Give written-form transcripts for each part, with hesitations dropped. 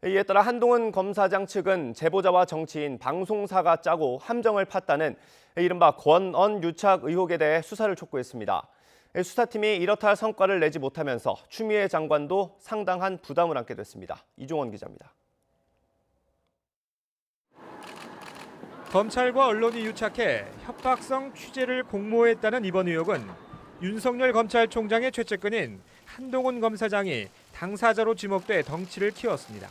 이에 따라 한동훈 검사장 측은 제보자와 정치인, 방송사가 짜고 함정을 팠다는 이른바 권언 유착 의혹에 대해 수사를 촉구했습니다. 수사팀이 이렇다 할 성과를 내지 못하면서 추미애 장관도 상당한 부담을 안게 됐습니다. 이종원 기자입니다. 검찰과 언론이 유착해 협박성 취재를 공모했다는 이번 의혹은 윤석열 검찰총장의 최측근인 한동훈 검사장이 당사자로 지목돼 덩치를 키웠습니다.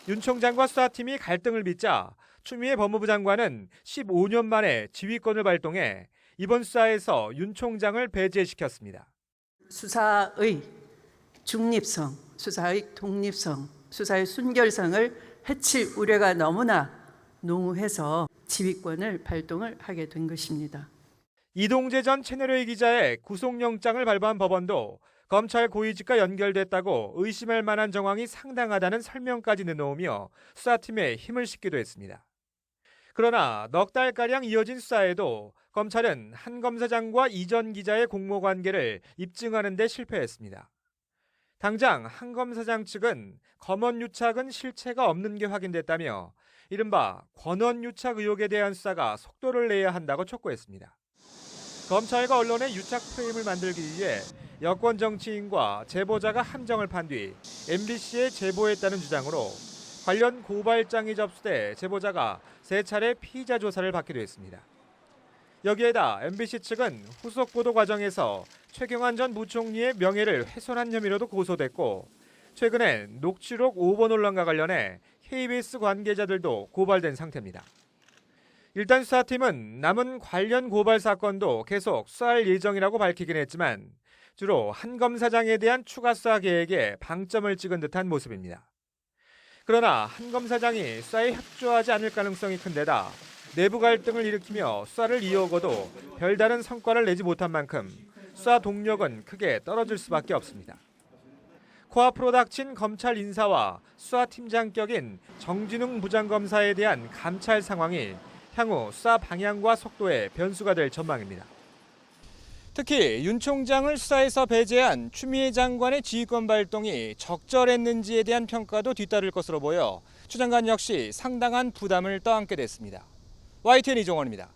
윤 총장과 수사팀이 갈등을 빚자 추미애 법무부 장관은 15년 만에 지휘권을 발동해 이번 수사에서 윤 총장을 배제시켰습니다. 수사의 중립성, 수사의 독립성, 수사의 순결성을 해칠 우려가 너무나 농후해서 지휘권을 발동을 하게 된 것입니다. 이동재 전 채널A 기자의 구속영장을 발부한 법원도 검찰 고위직과 연결됐다고 의심할 만한 정황이 상당하다는 설명까지 내놓으며 수사팀에 힘을 싣기도 했습니다. 그러나 넉 달가량 이어진 수사에도 검찰은 한 검사장과 이 전 기자의 공모관계를 입증하는 데 실패했습니다. 당장 한 검사장 측은 검언 유착은 실체가 없는 게 확인됐다며 이른바 권언 유착 의혹에 대한 수사가 속도를 내야 한다고 촉구했습니다. 검찰과 언론의 유착 프레임을 만들기 위해 여권 정치인과 제보자가 함정을 판 뒤 MBC에 제보했다는 주장으로 관련 고발장이 접수돼 제보자가 3차례 피의자 조사를 받기도 했습니다. 여기에다 MBC 측은 후속 보도 과정에서 최경환 전 부총리의 명예를 훼손한 혐의로도 고소됐고 최근엔 녹취록 5번 논란과 관련해 KBS 관계자들도 고발된 상태입니다. 일단 수사팀은 남은 관련 고발 사건도 계속 수사할 예정이라고 밝히긴 했지만 주로 한 검사장에 대한 추가 수사 계획에 방점을 찍은 듯한 모습입니다. 그러나 한 검사장이 수사에 협조하지 않을 가능성이 큰 데다 내부 갈등을 일으키며 수사를 이어오고도 별다른 성과를 내지 못한 만큼 수사 동력은 크게 떨어질 수밖에 없습니다. 코앞으로 닥친 검찰 인사와 수사팀장격인 정진웅 부장검사에 대한 감찰 상황이 향후 수사 방향과 속도에 변수가 될 전망입니다. 특히 윤 총장을 수사에서 배제한 추미애 장관의 지휘권 발동이 적절했는지에 대한 평가도 뒤따를 것으로 보여 추 장관 역시 상당한 부담을 떠안게 됐습니다. YTN 이종원입니다.